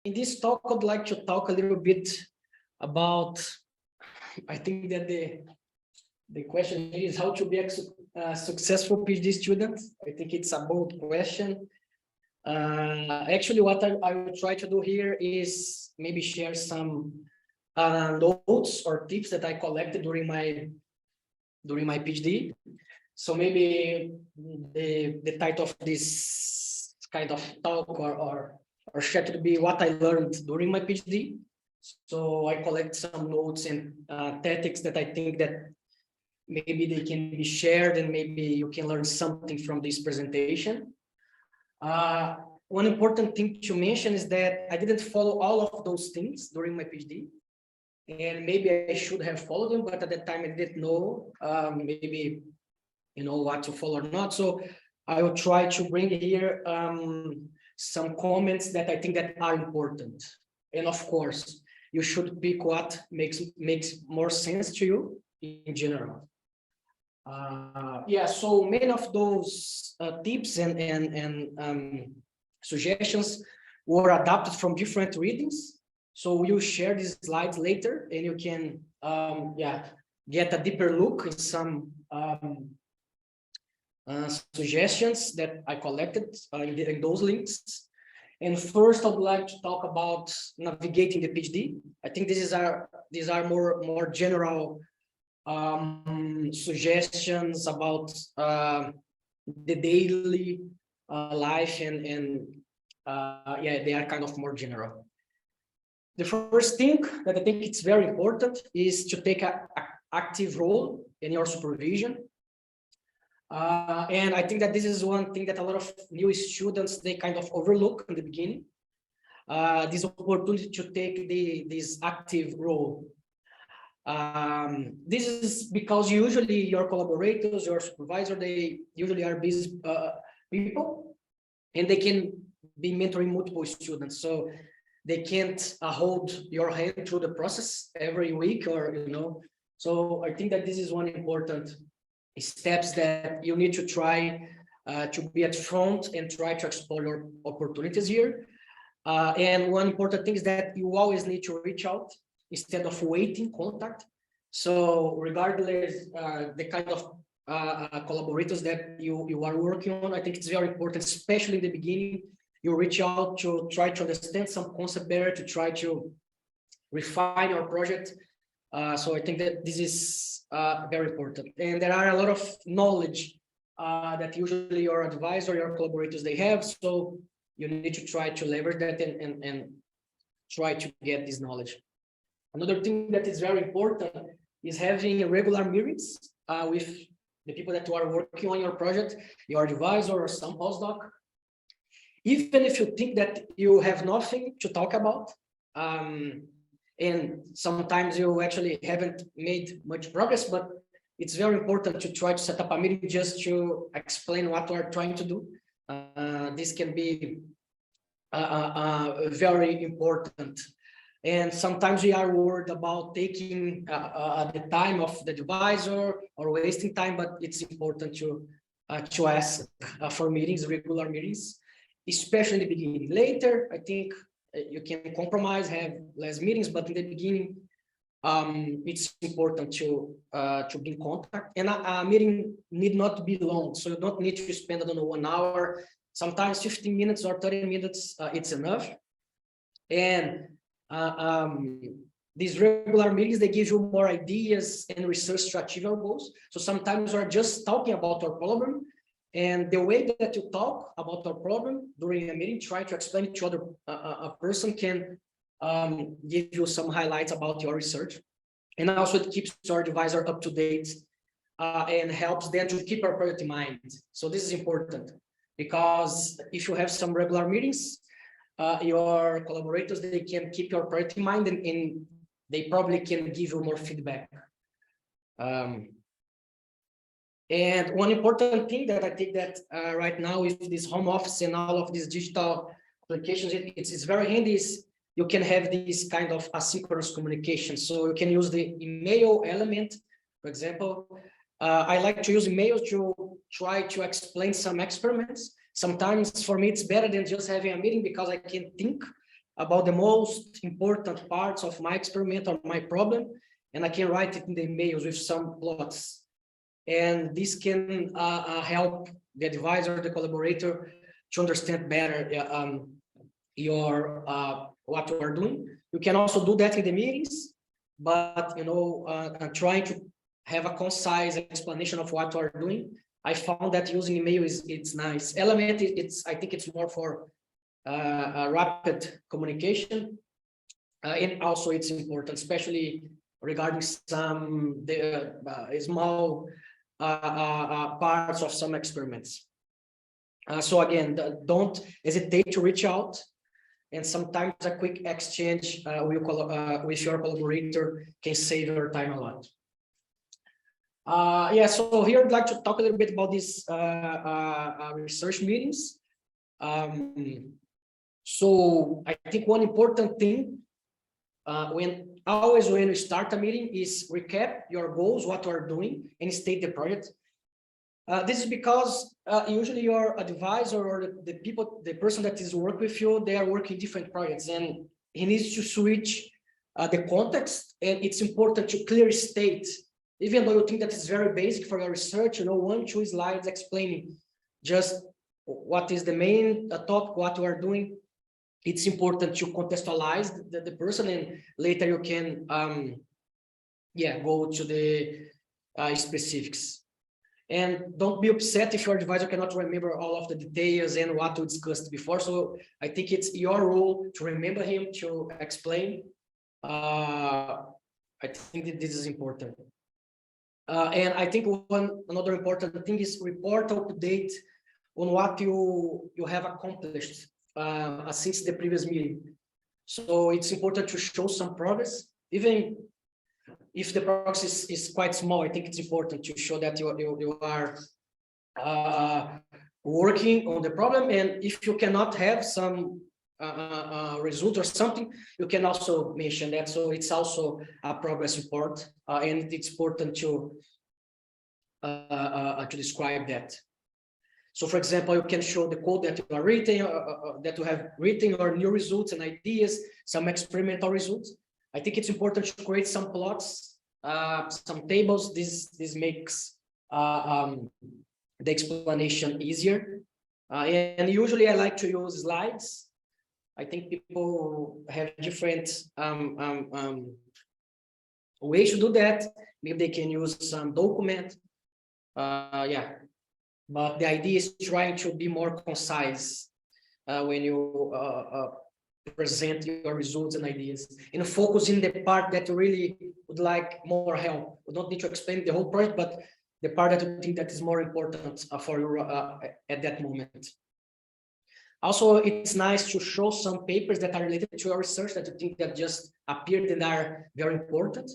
In this talk, I'd like to talk a little bit about, I think that the question is how to be a successful PhD student. I think it's a bold question. Actually, what I will try to do here is maybe share some notes or tips that I collected during my PhD. So maybe the title of this kind of talk or share to be what I learned during my PhD. So I collect some notes and tactics that I think that maybe they can be shared and maybe you can learn something from this presentation. One important thing to mention is that I didn't follow all of those things during my PhD. And maybe I should have followed them, but at that time I didn't know maybe what to follow or not. So I will try to bring here some comments that I think that are important. And of course, you should pick what makes more sense to you in general. So many of those tips and suggestions were adapted from different readings. So we'll share these slides later, and you can get a deeper look in some suggestions that I collected in those links. And first, I'd like to talk about navigating the PhD. I think these are more general suggestions about the daily life, and they are kind of more general. The first thing that I think it's very important is to take an active role in your supervision. And I think that this is one thing that a lot of new students, they kind of overlook in the beginning. This opportunity to take this active role. This is because usually your collaborators, your supervisor, they usually are busy people, and they can be mentoring multiple students. So they can't hold your hand through the process every week, or So I think that this is one important steps that you need to try to be at front and try to explore your opportunities here. And one important thing is that you always need to reach out instead of waiting contact. So regardless the kind of collaborators that you are working on, I think it's very important, especially in the beginning, you reach out to try to understand some concept better, to try to refine your project. So I think that this is very important. And there are a lot of knowledge that usually your advisor, your collaborators, they have. So you need to try to leverage that and try to get this knowledge. Another thing that is very important is having regular meetings with the people that you are working on your project, your advisor or some postdoc. Even if you think that you have nothing to talk about, and sometimes you actually haven't made much progress, but it's very important to try to set up a meeting just to explain what we're trying to do. This can be very important. And sometimes we are worried about taking the time of the advisor or wasting time, but it's important to ask for meetings, regular meetings, especially in the beginning. Later, I think you can compromise, have less meetings, but in the beginning, it's important to be in contact. And a meeting need not be long, so you don't need to spend, I don't know, 1 hour. Sometimes 15 minutes or 30 minutes, it's enough. And these regular meetings, they give you more ideas and research to achieve your goals. So sometimes we're just talking about our problem, and the way that you talk about our problem during a meeting, try to explain it to other a person can give you some highlights about your research. And also it keeps your advisor up to date and helps them to keep our project in mind. So this is important, because if you have some regular meetings, your collaborators, they can keep your project in mind, and they probably can give you more feedback. And one important thing that I think that right now with this home office and all of these digital applications, it's very handy is you can have this kind of asynchronous communication. So you can use the email element, for example. I like to use email to try to explain some experiments. Sometimes for me, it's better than just having a meeting, because I can think about the most important parts of my experiment or my problem, and I can write it in the emails with some plots. And this can help the advisor, the collaborator, to understand better your what you are doing. You can also do that in the meetings, but trying to have a concise explanation of what you are doing. I found that using email it's nice. Element, I think it's more for rapid communication, and also it's important, especially regarding some small parts of some experiments. So again, don't hesitate to reach out, and sometimes a quick exchange with your collaborator can save your time a lot. Yeah, so here I'd like to talk a little bit about these research meetings. So I think one important thing when you start a meeting is recap your goals, what you are doing, and state the project. This is because usually your advisor or the person that is working with you, they are working different projects, and he needs to switch the context, and it's important to clearly state, even though you think that is very basic for your research, 1-2 slides explaining just what is the main topic, what you are doing. It's important to contextualize the person, and later you can go to the specifics. And don't be upset if your advisor cannot remember all of the details and what we discussed before. So I think it's your role to remember him, to explain. I think that this is important. And I think another important thing is report update on what you have accomplished since the previous meeting. So it's important to show some progress, even if the progress is quite small. I think it's important to show that you are working on the problem, and if you cannot have some result or something, you can also mention that. So it's also a progress report, and it's important to describe that. So, for example, you can show the code that you are writing, that you have written, or new results and ideas, some experimental results. I think it's important to create some plots, some tables. This makes the explanation easier. And usually I like to use slides. I think people have different ways to do that. Maybe they can use some document. But the idea is trying to be more concise when you present your results and ideas, and focus in the part that you really would like more help. You don't need to explain the whole project, but the part that you think that is more important for you at that moment. Also, it's nice to show some papers that are related to your research that you think that just appeared and are very important.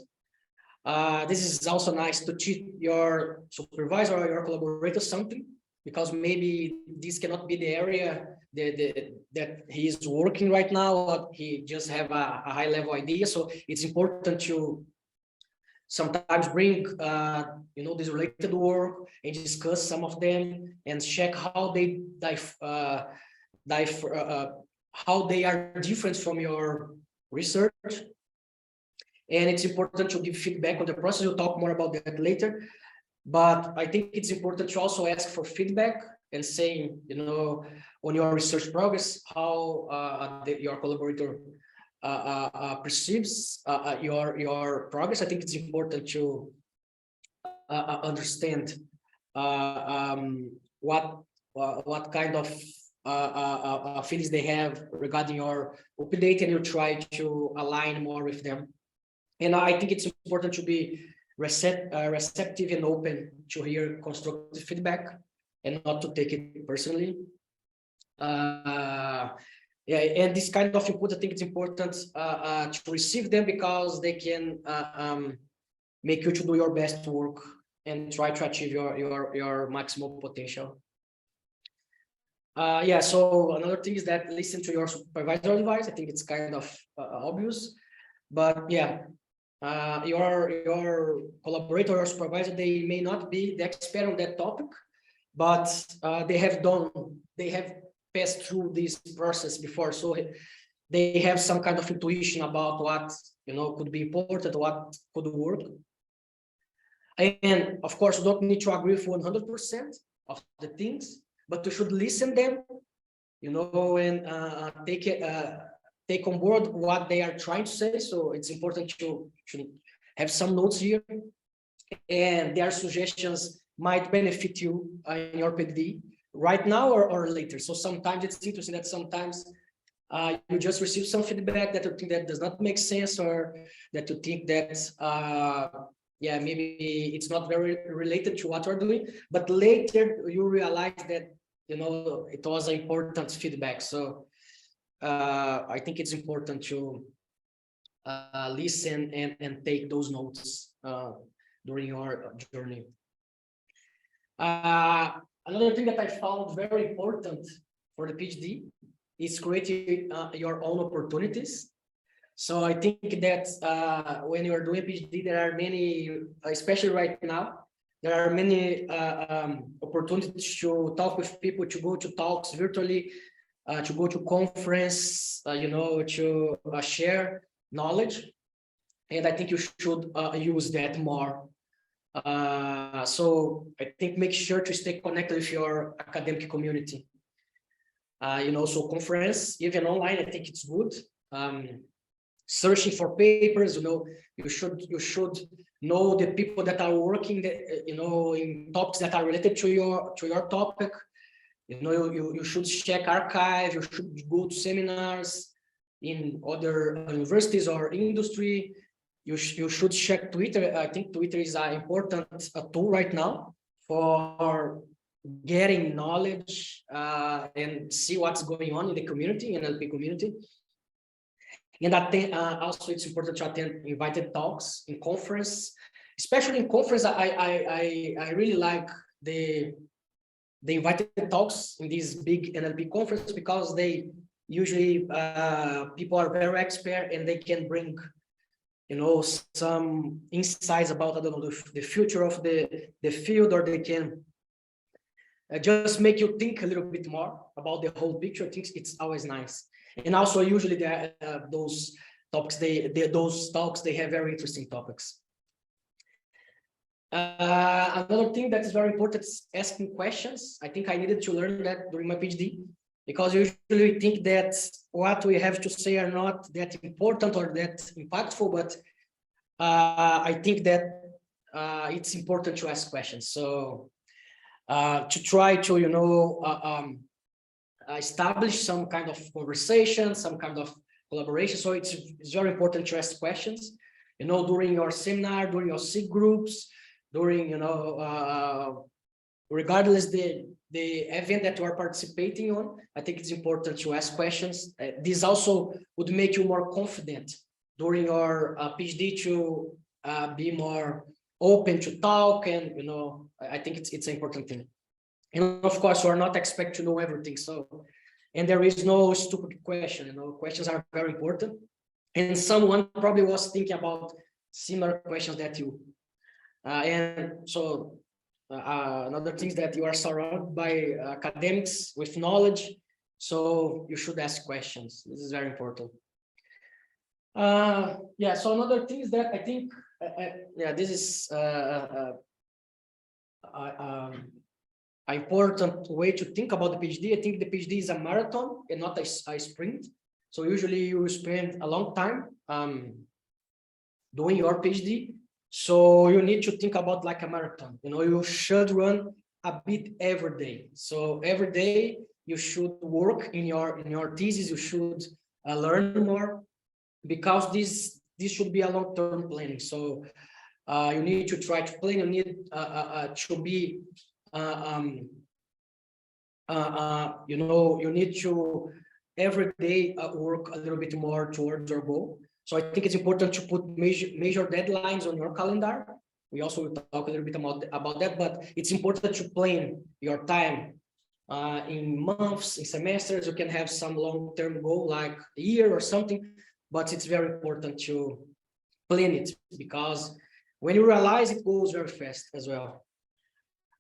This is also nice to teach your supervisor or your collaborator something, because maybe this cannot be the area that he is working right now, or he just have a high level idea. So it's important to sometimes bring this related work and discuss some of them and check how they how they are different from your research. And it's important to give feedback on the process. We'll talk more about that later. But I think it's important to also ask for feedback and saying, on your research progress, how your collaborator perceives your progress. I think it's important to understand what kind of feelings they have regarding your update, and you try to align more with them. And I think it's important to be receptive and open to hear constructive feedback and not to take it personally. And this kind of input, I think it's important to receive them, because they can make you to do your best work and try to achieve your maximum potential. So another thing is that listen to your supervisor advice. I think it's kind of obvious, but your collaborator or supervisor, they may not be the expert on that topic, but they have passed through this process before. So they have some kind of intuition about what, could be important, what could work. And of course, you don't need to agree with 100% of the things, but you should listen them, and take on board what they are trying to say. So it's important to have some notes here, and their suggestions might benefit you in your PhD right now or later. So sometimes it's interesting that sometimes you just receive some feedback that you think that does not make sense, or that you think that yeah, maybe it's not very related to what you're doing, but later you realize that it was an important feedback. So I think it's important to listen and take those notes during your journey. Another thing that I found very important for the PhD is creating your own opportunities. So I think that when you are doing a PhD, there are many, especially right now, there are many opportunities to talk with people, to go to talks virtually, to go to conference, to share knowledge. And I think you should use that more. So I think make sure to stay connected with your academic community. So conference, even online, I think it's good. Searching for papers, you should know the people that are working, in topics that are related to your topic. You should check archive. You should go to seminars in other universities or industry. You should check Twitter. I think Twitter is an important tool right now for getting knowledge and see what's going on in the community, NLP community. And also it's important to attend invited talks in conference, especially in conference. I really like the invited talks in these big NLP conference, because they usually people are very expert and they can bring some insights about, I don't know, the future of the field, or they can just make you think a little bit more about the whole picture. I think it's always nice. And also usually those topics, those talks, they have very interesting topics. Another thing that is very important is asking questions. I think I needed to learn that during my PhD, because usually we think that what we have to say are not that important or that impactful, but I think that it's important to ask questions. So to try to, establish some kind of conversation, some kind of collaboration. So it's very important to ask questions, during your seminar, during your SIG groups, during, regardless the event that you are participating on. I think it's important to ask questions. This also would make you more confident during your PhD to be more open to talk, and I think it's an important thing. And of course, you are not expected to know everything. So, and there is no stupid question. Questions are very important. And someone probably was thinking about similar questions that you. And so, another thing is that you are surrounded by academics with knowledge. So you should ask questions. This is very important. Yeah. So another thing is that I think, yeah, this is important way to think about the PhD. I think the PhD is a marathon and not a sprint. So usually you spend a long time doing your PhD. So you need to think about like a marathon. You should run a bit every day. So every day you should work in your thesis. You should learn more, because this should be a long-term planning. So you need to try to plan. You need to be you need to every day work a little bit more towards your goal. So I think it's important to put major deadlines on your calendar. We also will talk a little bit about that, but it's important to plan your time in months, in semesters. You can have some long-term goal like a year or something, but it's very important to plan it, because when you realize, it goes very fast as well.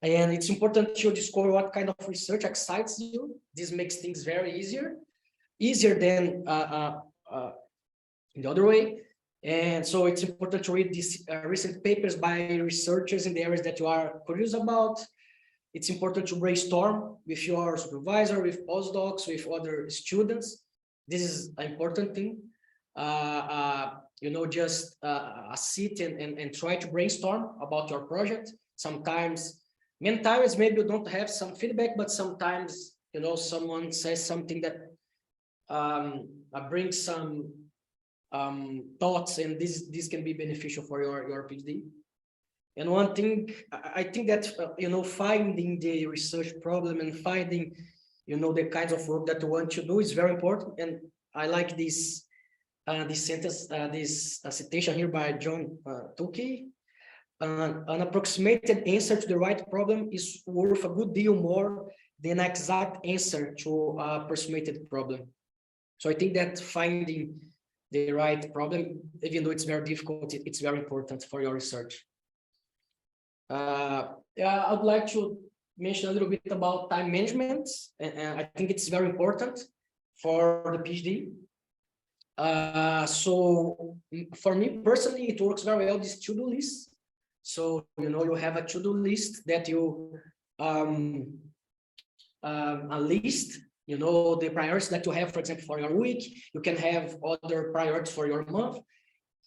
And it's important to discover what kind of research excites you. This makes things very easier. easier than in the other way. And so it's important to read these recent papers by researchers in the areas that you are curious about. It's important to brainstorm with your supervisor, with postdocs, with other students. This is an important thing. Just sit and try to brainstorm about your project. Many times, maybe you don't have some feedback, but sometimes, someone says something that brings some thoughts, and this can be beneficial for your PhD. And one thing, I think that, finding the research problem and finding, the kinds of work that you want to do is very important. And I like this sentence, this citation here by John Tukey. An approximated answer to the right problem is worth a good deal more than an exact answer to a approximated problem. So I think that finding the right problem, even though it's very difficult, it's very important for your research. I would like to mention a little bit about time management, and I think it's very important for the PhD. So for me personally, it works very well, this to-do list. So, you have a to-do list that you a list, the priorities that you have, for example, for your week. You can have other priorities for your month,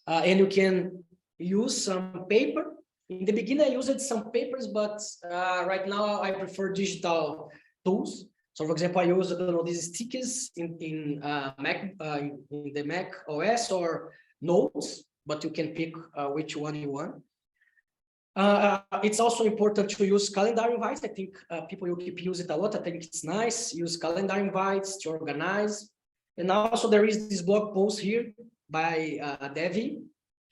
and you can use some paper. In the beginning, I used some papers, but right now I prefer digital tools. So, for example, I use these stickers in Mac, in the Mac OS, or notes, but you can pick which one you want. It's also important to use calendar invites. I think people will keep using it a lot. I think it's nice. Use calendar invites to organize. And also there is this blog post here by Devi,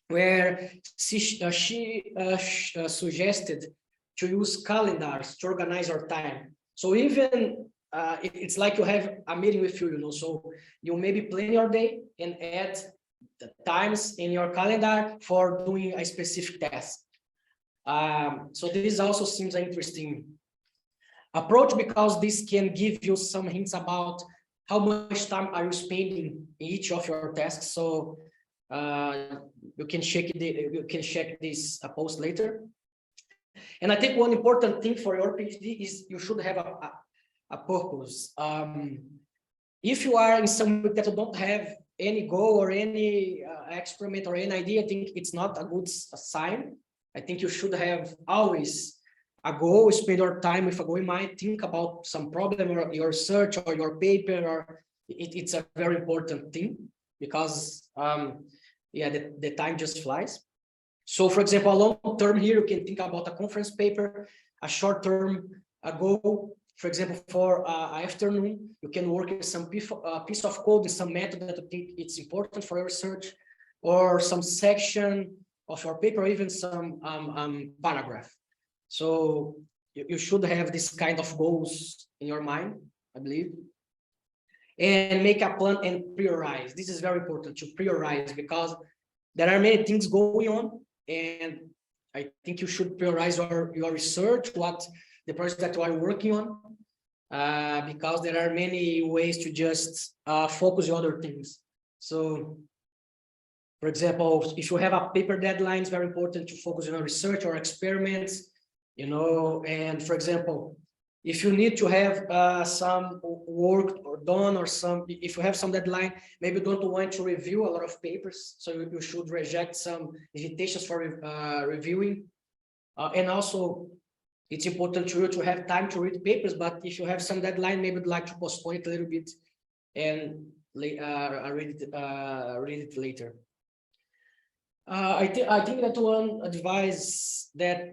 where she suggested to use calendars to organize our time. So even it's like you have a meeting with you, so you maybe plan your day and add the times in your calendar for doing a specific task. So this also seems an interesting approach, because this can give you some hints about how much time are you spending in each of your tasks. So you can check this post later. And I think one important thing for your PhD is you should have a purpose. If you are in something that you don't have any goal or any experiment or any idea, I think it's not a good sign. I think you should have always a goal, spend your time with a goal in mind, think about some problem or your research or your paper, or it's a very important thing, because the time just flies. So, for example, a long term here, you can think about a conference paper. A short term goal, for example, for afternoon, you can work in some piece of code in some method that you think it's important for your research, or some section of your paper, or even some paragraph. So you should have this kind of goals in your mind, I believe. And make a plan and prioritize. This is very important, to prioritize, because there are many things going on, and I think you should prioritize your research, what the project that you are working on, because there are many ways to just focus on other things. So, for example, if you have a paper deadline, it's very important to focus on research or experiments, and for example, if you need to have some work done, or if you have some deadline, maybe you don't want to review a lot of papers, so you should reject some invitations for reviewing. And also, it's important to you to have time to read papers, but if you have some deadline, maybe you'd like to postpone it a little bit and read it later. I think that one advice that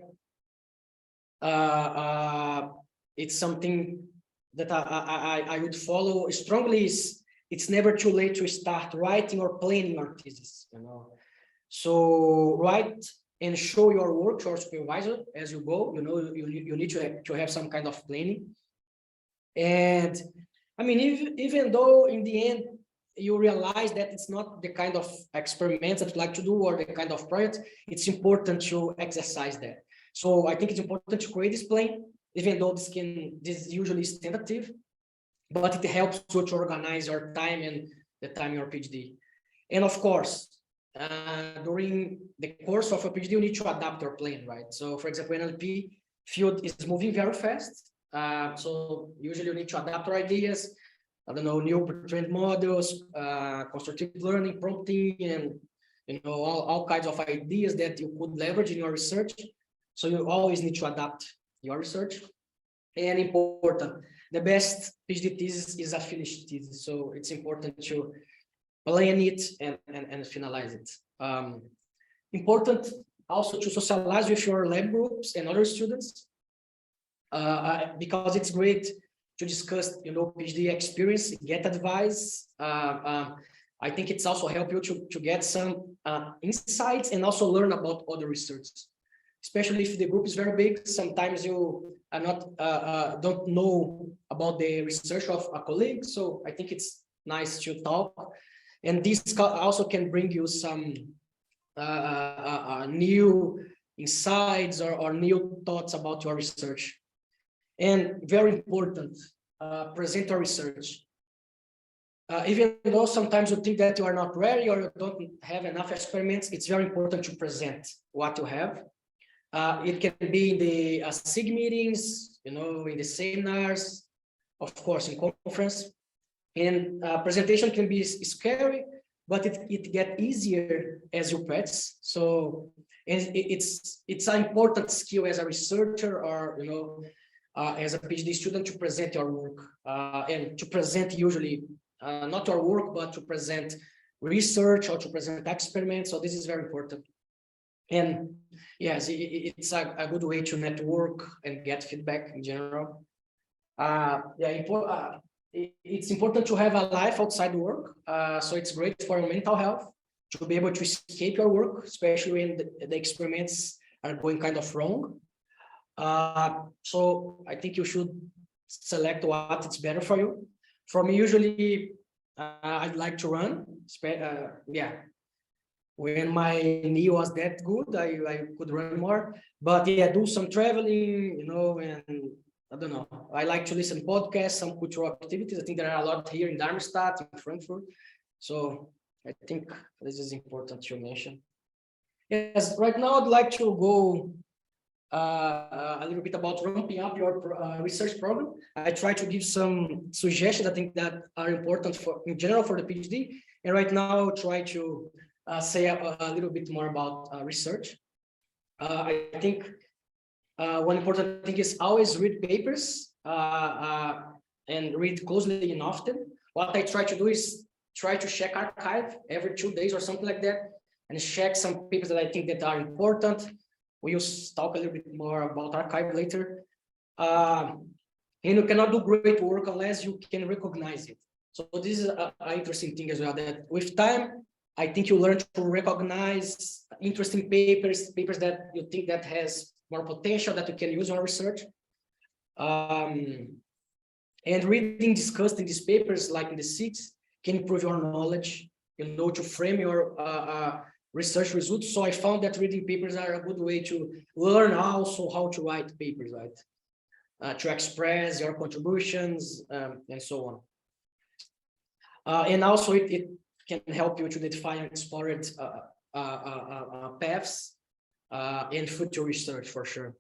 it's something that I would follow strongly is, it's never too late to start writing or planning your thesis. So write and show your work to your supervisor as you go. You need to have some kind of planning. And I mean, even though in the end you realize that it's not the kind of experiments that you like to do, or the kind of project, it's important to exercise that. So I think it's important to create this plan, even though this usually is tentative, but it helps you to organize your time and the time your PhD. And of course, during the course of a PhD, you need to adapt your plan, right? So for example, NLP field is moving very fast. So usually you need to adapt your ideas, I don't know, new trained models, constructive learning, prompting, and all kinds of ideas that you could leverage in your research. So you always need to adapt your research. And important, the best PhD thesis is a finished thesis. So it's important to plan it and finalize it. Important also to socialize with your lab groups and other students, because it's great to discuss, PhD experience, get advice. I think it's also help you to get some insights and also learn about other research. Especially if the group is very big, sometimes you are not don't know about the research of a colleague. So I think it's nice to talk, and this also can bring you some new insights or new thoughts about your research. And very important, present your research. Even though sometimes you think that you are not ready or you don't have enough experiments, it's very important to present what you have. It can be in the SIG meetings, in the seminars, of course, in conference. And presentation can be scary, but it gets easier as you practice. So, and it's an important skill as a researcher or as a PhD student to present your work, and to present usually not your work, but to present research or to present experiments. So this is very important. And yes, it's a good way to network and get feedback in general. It's important to have a life outside work. So it's great for your mental health to be able to escape your work, especially when the experiments are going kind of wrong. So I think you should select what is better for you. For me, usually, I'd like to run. When my knee was that good, I could run more. But yeah, do some traveling, and I don't know. I like to listen to podcasts, some cultural activities. I think there are a lot here in Darmstadt, in Frankfurt. So I think this is important to mention. Yes, right now I'd like to go a little bit about ramping up your research program. I try to give some suggestions I think that are important in general for the PhD. And right now I'll try to say a little bit more about research. I think one important thing is always read papers and read closely and often. What I try to do is try to check archive every 2 days or something like that, and check some papers that I think that are important. We'll talk a little bit more about archive later. And you cannot do great work unless you can recognize it. So this is an interesting thing as well, that with time, I think you learn to recognize interesting papers that you think that has more potential that you can use in your research. And reading, discussing these papers, like in the SIGs, can improve your knowledge, to frame your research results. So I found that reading papers are a good way to learn also how to write papers, right? To express your contributions and so on. And also it can help you to identify and explore paths in future research for sure.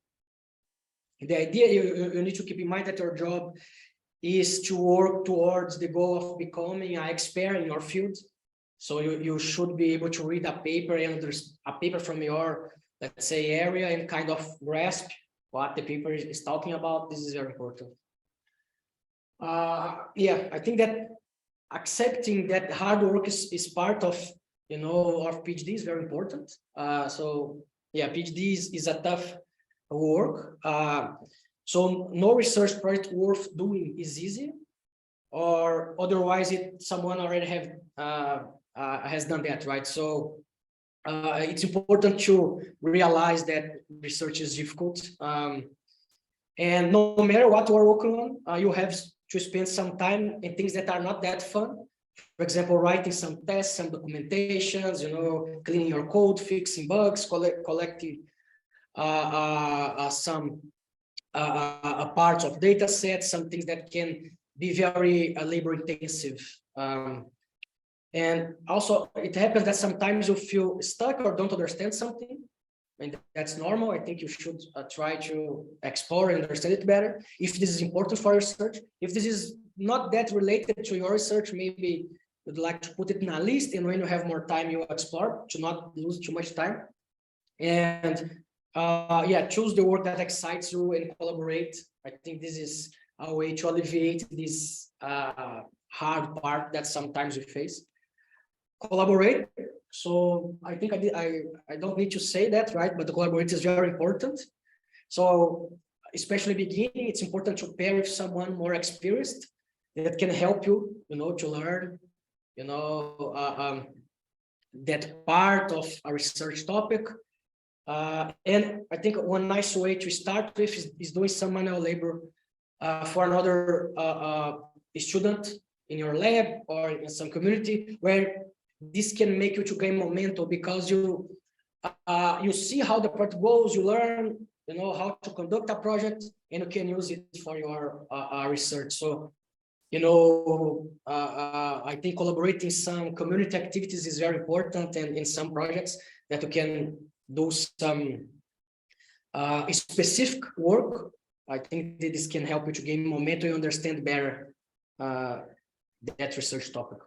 The idea you need to keep in mind that your job is to work towards the goal of becoming an expert in your field. So you should be able to read a paper and a paper from your, let's say, area and kind of grasp what the paper is talking about. This is very important. I think that accepting that hard work is part of, of PhD is very important. PhD is a tough work. So no research project worth doing is easy, or otherwise someone already has done that, right? So it's important to realize that research is difficult, and no matter what you are working on, you have to spend some time in things that are not that fun. For example, writing some tests, some documentations, cleaning your code, fixing bugs, collecting some parts of data sets, some things that can be very labor intensive. And also it happens that sometimes you feel stuck or don't understand something, and that's normal. I think you should try to explore and understand it better if this is important for your research. If this is not that related to your research, maybe you'd like to put it in a list, and when you have more time, you explore to not lose too much time. And yeah, choose the work that excites you and collaborate. I think this is a way to alleviate this hard part that sometimes we face. Collaborate. So I think I don't need to say that, right? But the collaborate is very important. So especially beginning, it's important to pair with someone more experienced that can help you, to learn, that part of a research topic. And I think one nice way to start with is doing some manual labor for another student in your lab or in some community, where this can make you to gain momentum, because you see how the project goes, you learn, how to conduct a project, and you can use it for your research. So, I think collaborating some community activities is very important, and in some projects that you can do some specific work. I think that this can help you to gain momentum and understand better that research topic.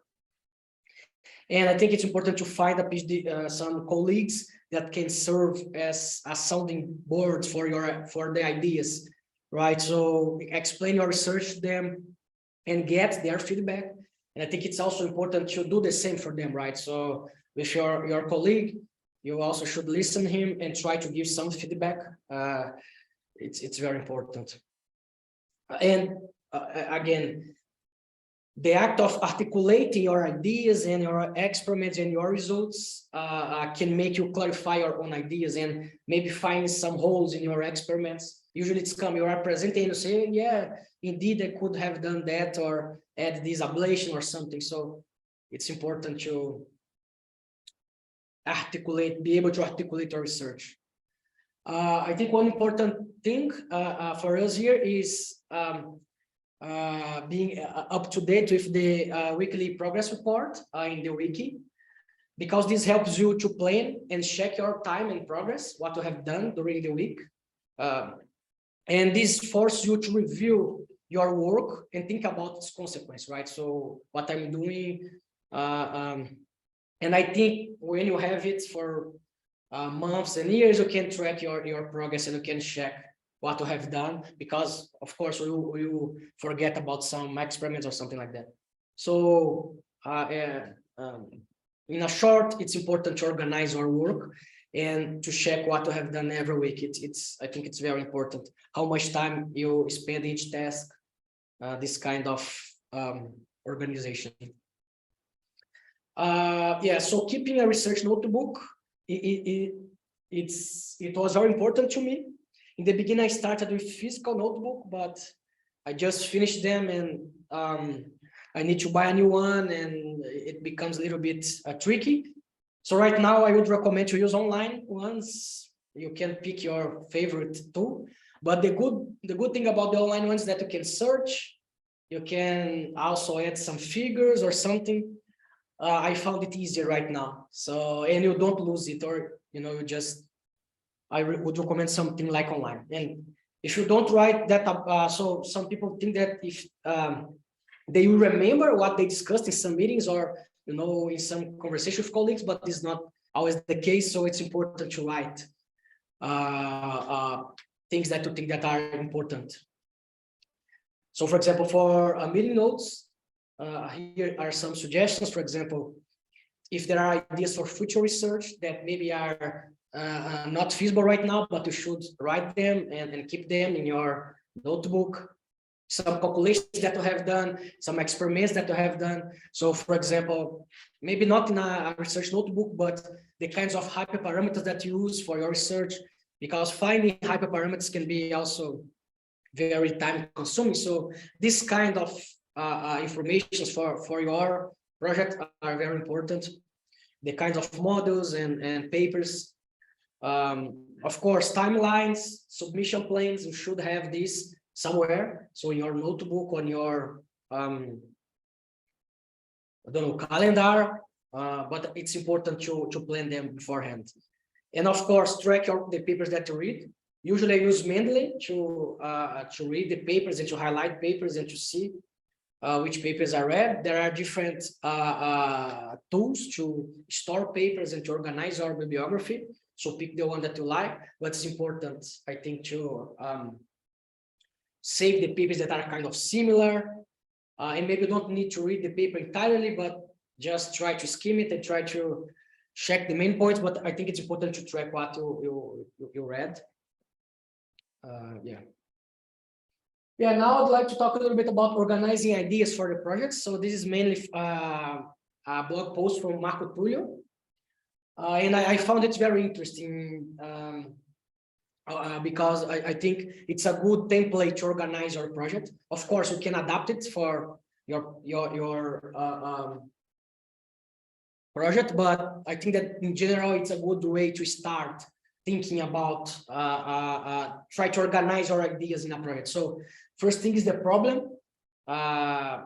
And I think it's important to find a PhD, some colleagues that can serve as a sounding board for the ideas, right? So explain your research to them and get their feedback. And I think it's also important to do the same for them, right? So with your colleague, you also should listen to him and try to give some feedback. It's very important. And again, the act of articulating your ideas and your experiments and your results can make you clarify your own ideas and maybe find some holes in your experiments. Usually it's come, you are presenting and you say, yeah, indeed, I could have done that or add this ablation or something. So it's important to be able to articulate your research. I think one important thing for us here is being up to date with the weekly progress report in the wiki, because this helps you to plan and check your time and progress, what you have done during the week. And this forces you to review your work and think about its consequence, right? So what I'm doing, and I think when you have it for months and years, you can track your progress and you can check what you have done, because of course we will forget about some experiments or something like that. So in a short, it's important to organize your work and to check what you have done every week. I think it's very important how much time you spend each task, this kind of organization. Yeah, so keeping a research notebook, it was very important to me. In the beginning, I started with physical notebook, but I just finished them, and I need to buy a new one, and it becomes a little bit tricky. So right now, I would recommend to use online ones. You can pick your favorite tool, but the good thing about the online ones is that you can search. You can also add some figures or something. I found it easier right now. So, and you don't lose it, or you just. I would recommend something like online. And if you don't write that up, so some people think that if they will remember what they discussed in some meetings or in some conversation with colleagues, but it's not always the case. So it's important to write things that you think that are important. So for example, for meeting notes, here are some suggestions. For example, if there are ideas for future research that maybe are not feasible right now, but you should write them and keep them in your notebook. Some calculations that you have done, some experiments that you have done. So for example, maybe not in a research notebook, but the kinds of hyperparameters that you use for your research, because finding hyperparameters can be also very time consuming. So this kind of information for your project are very important. The kinds of models and papers. Of course, timelines, submission plans, you should have this somewhere. So in your notebook, on your I don't know, calendar, but it's important to plan them beforehand. And of course, track the papers that you read. Usually I use Mendeley to read the papers and to highlight papers and to see which papers I read. There are different tools to store papers and to organize our bibliography. So pick the one that you like, but it's important, I think, to save the papers that are kind of similar. And maybe you don't need to read the paper entirely, but just try to skim it and try to check the main points. But I think it's important to track what you read. Yeah, now I'd like to talk a little bit about organizing ideas for the project. So this is mainly a blog post from Marco Tullio. And I found it very interesting because I think it's a good template to organize your project. Of course, you can adapt it for your project, but I think that in general, it's a good way to start thinking about, try to organize your ideas in a project. So first thing is the problem, a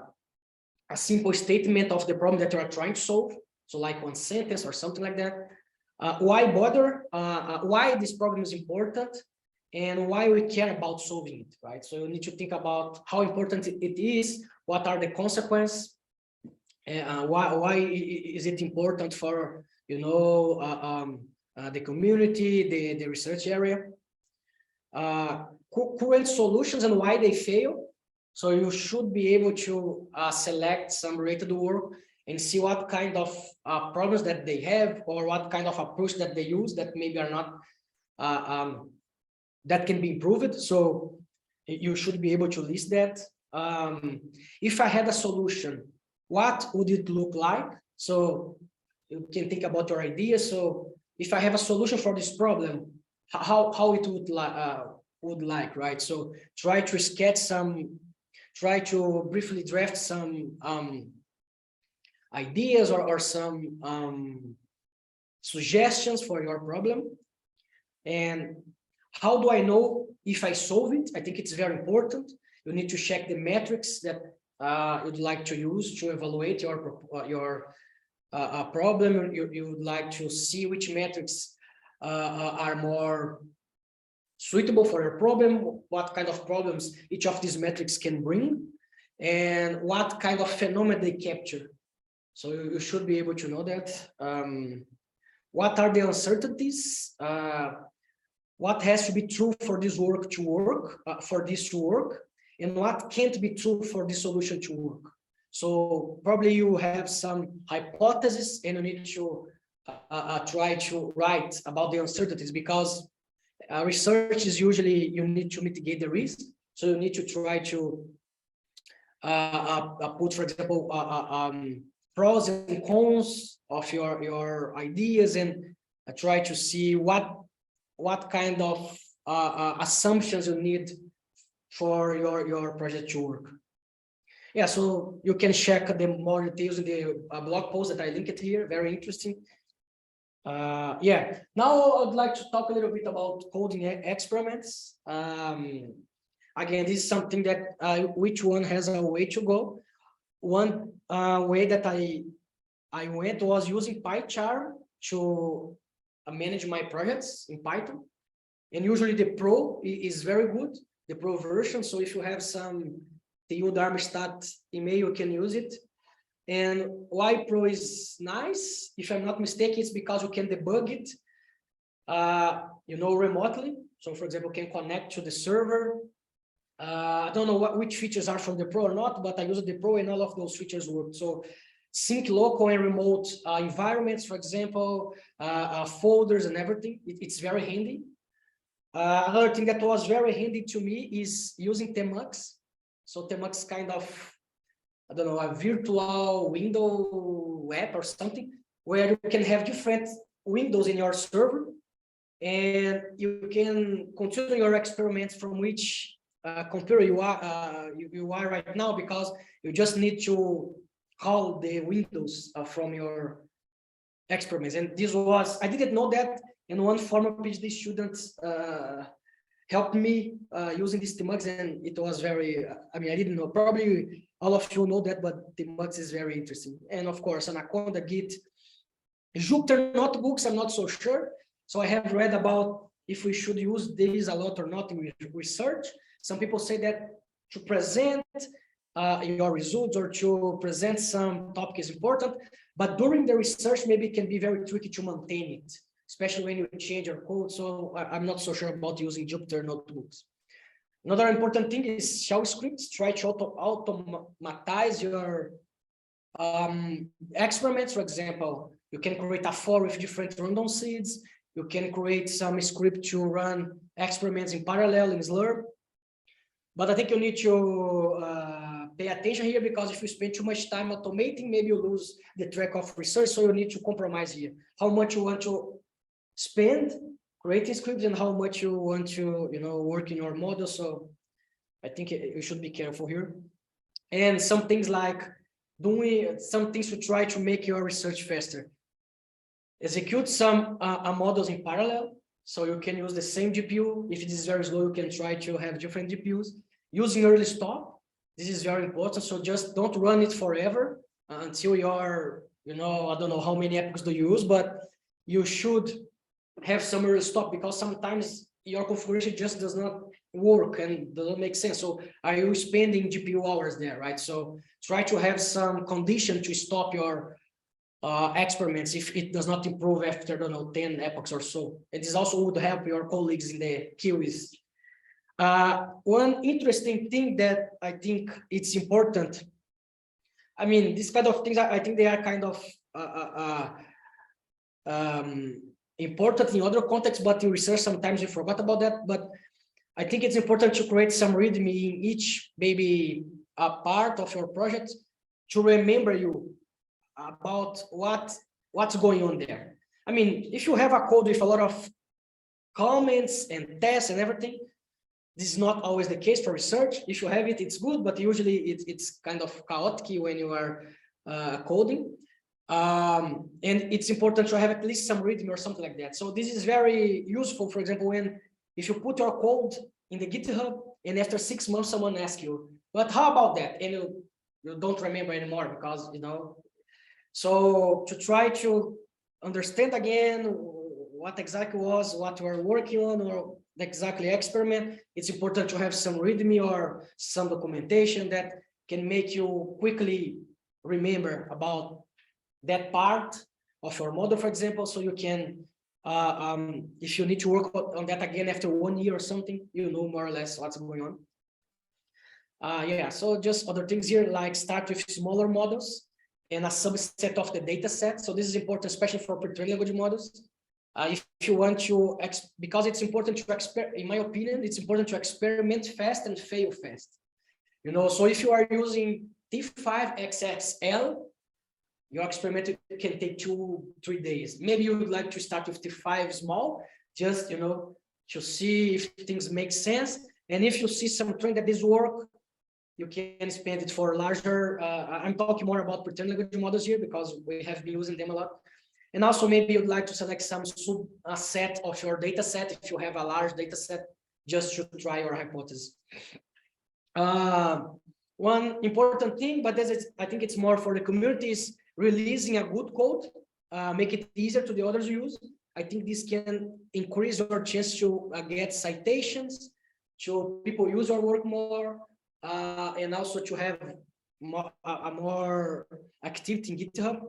simple statement of the problem that you are trying to solve. So like one sentence or something like that. Why bother? Why this problem is important, and why we care about solving it, right? So you need to think about how important it is, what are the consequences, why is it important for, you know, the community, the research area, current solutions and why they fail. So you should be able to select some related work and see what kind of problems that they have, or what kind of approach that they use that maybe are not, that can be improved. So you should be able to list that. If I had a solution, what would it look like? So you can think about your idea. So if I have a solution for this problem, how it would like, right? So try to sketch some, try to briefly draft some ideas or some suggestions for your problem. And how do I know if I solve it? I think it's very important. You need to check the metrics that you'd like to use to evaluate your problem. You would like to see which metrics are more suitable for your problem, what kind of problems each of these metrics can bring, and what kind of phenomena they capture. So you should be able to know that. What are the uncertainties? What has to be true for this work to work, and what can't be true for this solution to work? So probably you have some hypotheses and you need to try to write about the uncertainties, because research is usually, you need to mitigate the risk. So you need to try to put, for example, pros and cons of your ideas, and try to see what kind of assumptions you need for your project to work. Yeah, so you can check the more details in the blog post that I linked here. Very interesting. Yeah, now I'd like to talk a little bit about coding experiments. Again, this is something that which one has a way to go. One way that I went was using PyCharm to manage my projects in Python. And usually the Pro is very good, the Pro version. So if you have some TU Darmstadt email, you can use it. And why Pro is nice, if I'm not mistaken, it's because you can debug it, you know, remotely. So for example, you can connect to the server. I don't know which features are from the Pro or not, but I use the Pro and all of those features work. So sync local and remote environments, for example, folders and everything. It's very handy. Another thing that was very handy to me is using Tmux. So Tmux kind of, I don't know, a virtual window app or something, where you can have different windows in your server, and you can continue your experiments from which computer you are right now, because you just need to call the windows from your experiments. And this was, I didn't know that, and one former PhD student helped me using this Tmux, and it was very, I mean, I didn't know, probably all of you know that, but Tmux is very interesting. And of course, Anaconda, Git, Jupyter notebooks, I'm not so sure. So I have read about if we should use these a lot or not in research. Some people say that to present your results or to present some topic is important, but during the research, maybe it can be very tricky to maintain it, especially when you change your code. So I'm not so sure about using Jupyter notebooks. Another important thing is shell scripts. Try to automatize your experiments. For example, you can create a for with different random seeds. You can create some script to run experiments in parallel in Slurm. But I think you need to pay attention here, because if you spend too much time automating, maybe you lose the track of research. So you need to compromise here. How much you want to spend creating scripts and how much you want to, work in your model. So I think you should be careful here. And some things like doing some things to try to make your research faster. Execute some models in parallel. So you can use the same GPU. If it is very slow, you can try to have different GPUs. Using early stop, this is very important. So just don't run it forever until you're, I don't know how many epochs do you use, but you should have some early stop, because sometimes your configuration just does not work and doesn't make sense. So are you spending GPU hours there, right? So try to have some condition to stop your experiments if it does not improve after, 10 epochs or so. It is also would help your colleagues in the queues. One interesting thing that I think it's important, I mean, these kind of things, I think they are kind of important in other contexts, but in research, sometimes you forgot about that. But I think it's important to create some README in each, maybe a part of your project, to remember you about what's going on there. I mean, if you have a code with a lot of comments and tests and everything, this is not always the case for research. If you have it, it's good, but usually it's kind of chaotic when you are coding. And it's important to have at least some README or something like that. So this is very useful. For example, if you put your code in the GitHub and after 6 months someone asks you, but how about that? And you don't remember anymore because, so to try to understand again what exactly was what we're working on or the exactly experiment, it's important to have some README or some documentation that can make you quickly remember about that part of your model, for example, so you can, if you need to work on that again after 1 year or something, you know more or less what's going on. Yeah, so just other things here, like start with smaller models and a subset of the data set. So this is important, especially for pre-trained language models. If you want to, because it's important to experiment, in my opinion, it's important to experiment fast and fail fast. So if you are using T5XXL, your experiment can take 2-3 days. Maybe you would like to start with T5 small, just, to see if things make sense. And if you see some trend that this work, you can spend it for larger, I'm talking more about pre-trained language models here because we have been using them a lot. And also maybe you'd like to select some subset of your data set if you have a large data set, just to try your hypothesis. One important thing, but I think it's more for the community, is releasing a good code, make it easier to the others use. I think this can increase your chance to get citations, to people use your work more, and also to have more activity in GitHub.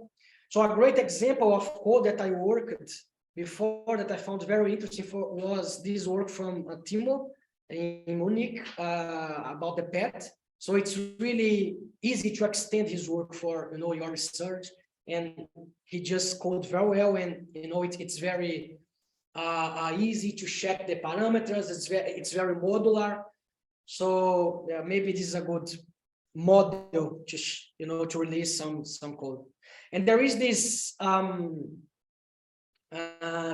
So a great example of code that I worked before that I found very interesting was this work from Timo in Munich about the pet. So it's really easy to extend his work for your research, and he just coded very well, and it's very easy to check the parameters. It's very modular. So yeah, maybe this is a good model to to release some code. And there is this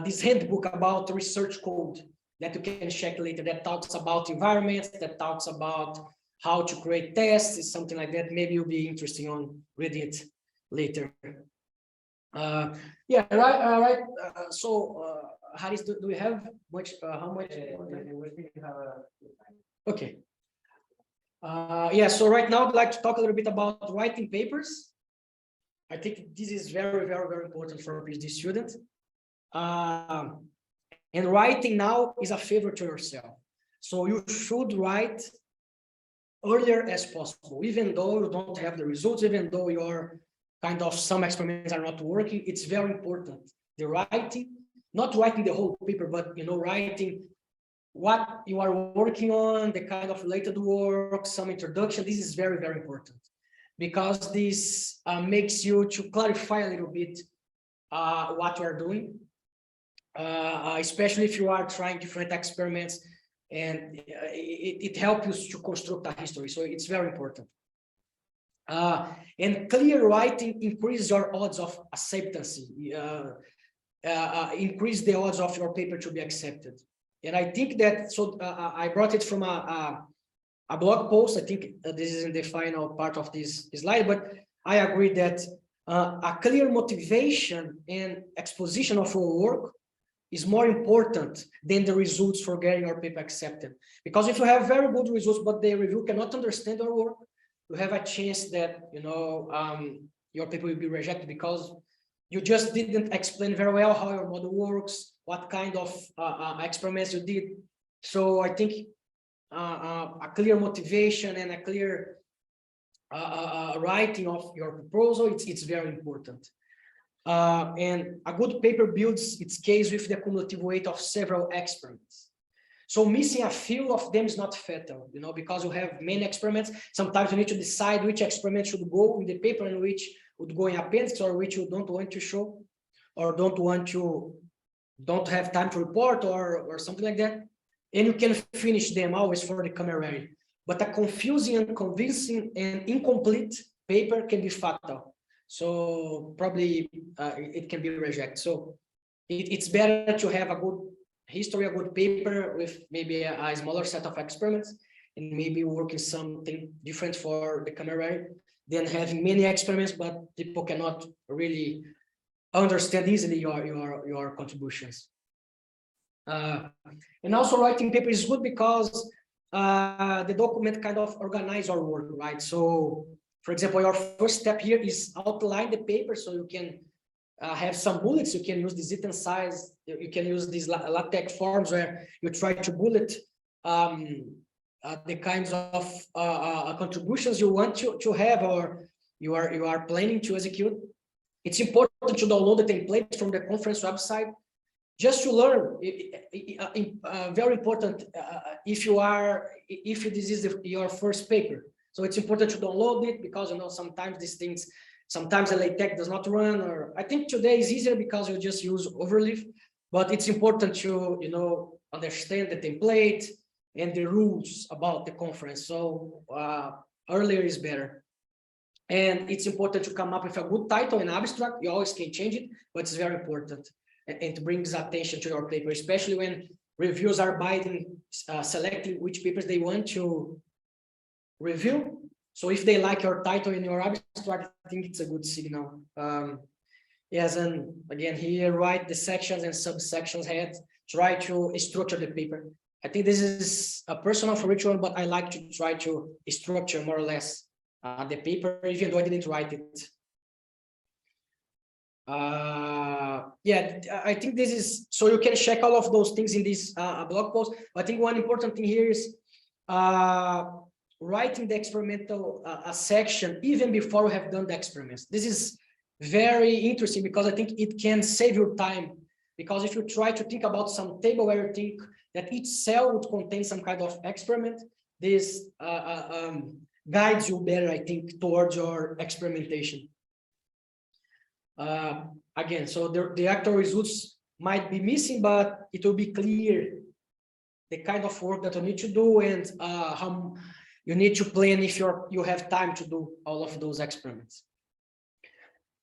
this handbook about research code that you can check later, that talks about environments, that talks about how to create tests, something like that. Maybe you'll be interested on reading it later. Yeah, right. Haris, do we have much? How much? Okay. Yeah. So right now, I'd like to talk a little bit about writing papers. I think this is very, very, very important for a PhD student. And writing now is a favor to yourself. So you should write earlier as possible, even though you don't have the results, even though your kind of some experiments are not working. It's very important. The writing, not writing the whole paper, but writing what you are working on, the kind of related work, some introduction. This is very, very important because this makes you to clarify a little bit what you are doing, especially if you are trying different experiments, and it helps you to construct a history. So it's very important. And clear writing increases your odds of acceptance, increase the odds of your paper to be accepted. And I think that, so I brought it from a blog post. I think this is in the final part of this slide, but I agree that a clear motivation and exposition of your work is more important than the results for getting your paper accepted. Because if you have very good results, but the review cannot understand your work, you have a chance that your paper will be rejected because you just didn't explain very well how your model works, what kind of experiments you did. So I think a clear motivation and a clear writing of your proposal, it's very important. And a good paper builds its case with the cumulative weight of several experiments. So missing a few of them is not fatal, because you have many experiments. Sometimes you need to decide which experiment should go in the paper and which would go in appendix, or which you don't want to show, or don't have time to report, or something like that. And you can finish them always for the camera. But a confusing, unconvincing, and incomplete paper can be fatal. So probably it can be rejected. So it's better to have a good history, a good paper with maybe a smaller set of experiments, and maybe working something different for the camera than having many experiments, but people cannot really understand easily your contributions. And also writing paper is good because the document kind of organize our work, right? So for example, your first step here is outline the paper, so you can have some bullets. You can use the Zitten size. You can use these LaTeX forms where you try to bullet the kinds of contributions you want to have, or you are planning to execute. It's important to download the template from the conference website just to learn. Very important if this is your first paper. So it's important to download it because sometimes these things, sometimes the LaTeX does not run, or I think today is easier because you just use Overleaf, but it's important to understand the template and the rules about the conference. So earlier is better. And it's important to come up with a good title and abstract. You always can change it, but it's very important. And it brings attention to your paper, especially when reviewers are selecting which papers they want to review. So if they like your title and your abstract, I think it's a good signal. Yes, and again, here, write the sections and subsections head. Try to structure the paper. I think this is a personal for each one, but I like to try to structure more or less the paper, even though I didn't write it. Yeah, I think this is, so you can check all of those things in this blog post. I think one important thing here is writing the experimental section even before you have done the experiments. This is very interesting because I think it can save your time. Because if you try to think about some table where you think that each cell would contain some kind of experiment, this guides you better, I think, towards your experimentation. Again, so the actual results might be missing, but it will be clear the kind of work that you need to do and how you need to plan if you have time to do all of those experiments.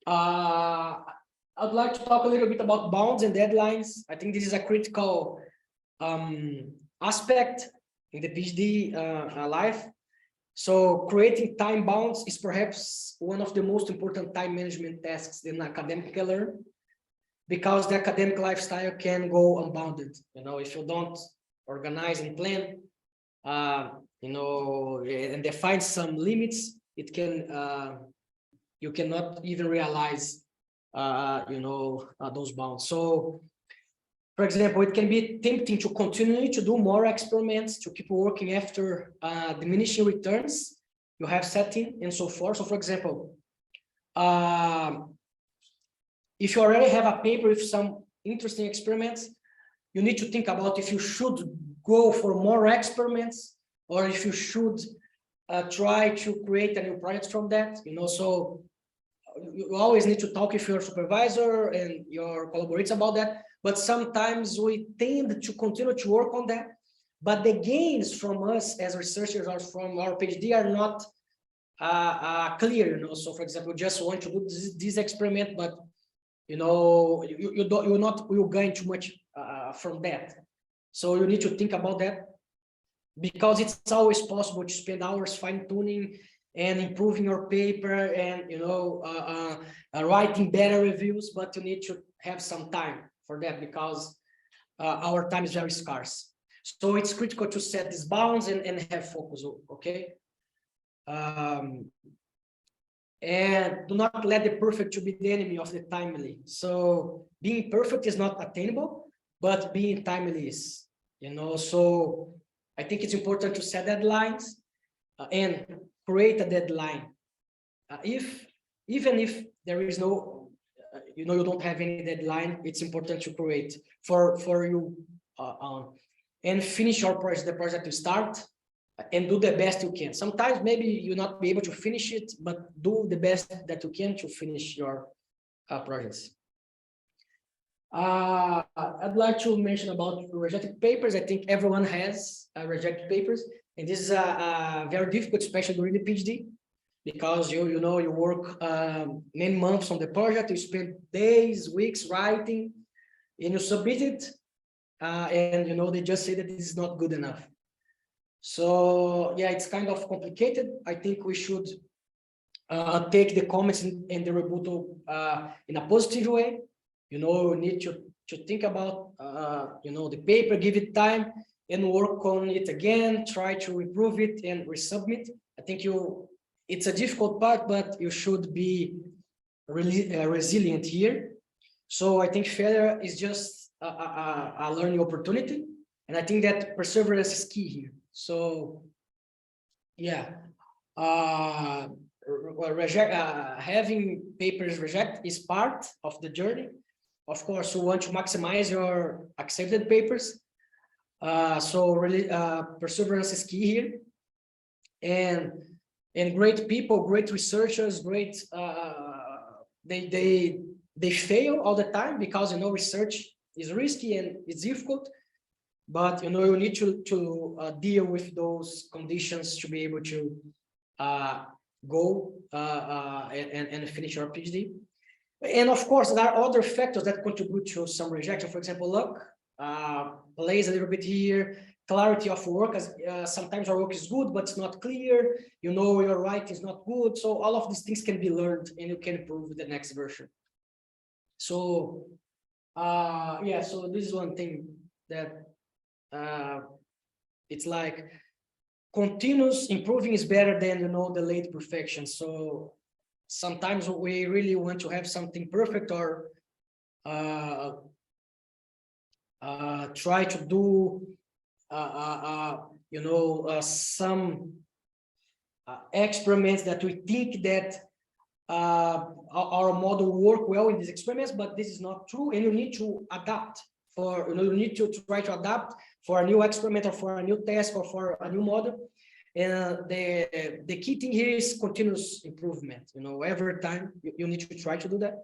I'd like to talk a little bit about bounds and deadlines. I think this is a critical aspect in the PhD life. So creating time bounds is perhaps one of the most important time management tasks in academic can learn, because the academic lifestyle can go unbounded. If you don't organize and plan, and define some limits, it can you cannot even realize those bounds. So, for example, it can be tempting to continue to do more experiments, to keep working after diminishing returns you have set in, and so forth. So, for example, if you already have a paper with some interesting experiments, you need to think about if you should go for more experiments, or if you should try to create a new project from that. So you always need to talk with your supervisor and your collaborators about that. But sometimes we tend to continue to work on that, but the gains from us as researchers or from our PhD are not clear. So, for example, you just want to do this experiment, but you'll gain too much from that. So you need to think about that, because it's always possible to spend hours fine-tuning and improving your paper and writing better reviews, but you need to have some time for that, because our time is very scarce. So it's critical to set these bounds and have focus. Okay. And do not let the perfect to be the enemy of the timely. So being perfect is not attainable, but being timely is. So I think it's important to set deadlines and create a deadline. Even if there is no, you don't have any deadline, it's important to create for you and finish your project, the project you start, and do the best you can. Sometimes maybe you'll not be able to finish it, but do the best that you can to finish your projects. I'd like to mention about rejected papers. I think everyone has rejected papers, and this is very difficult, especially during the PhD, because you work many months on the project, you spend days, weeks writing, and you submit it, and they just say that this is not good enough. So yeah, it's kind of complicated. I think we should take the comments and the rebuttal in a positive way. We need to think about the paper, give it time, and work on it again, try to improve it and resubmit. I think it's a difficult part, but you should be really resilient here. So I think failure is just a learning opportunity, and I think that perseverance is key here. So yeah, having papers reject is part of the journey. Of course, you want to maximize your accepted papers. So really, perseverance is key here. And great people, great researchers, they fail all the time, because research is risky and it's difficult. But you need to deal with those conditions to be able to go and finish your PhD. And of course, there are other factors that contribute to some rejection. For example, luck plays a little bit here. Clarity of work, as sometimes our work is good, but it's not clear. Your writing is not good. So all of these things can be learned, and you can improve with the next version. So yeah, so this is one thing that it's like continuous improving is better than delayed perfection. So sometimes we really want to have something perfect, or try to do some experiments that we think that our model work well in these experiments, but this is not true, and you need to adapt you need to try to adapt for a new experiment, or for a new task, or for a new model. And the key thing here is continuous improvement. Every time you need to try to do that.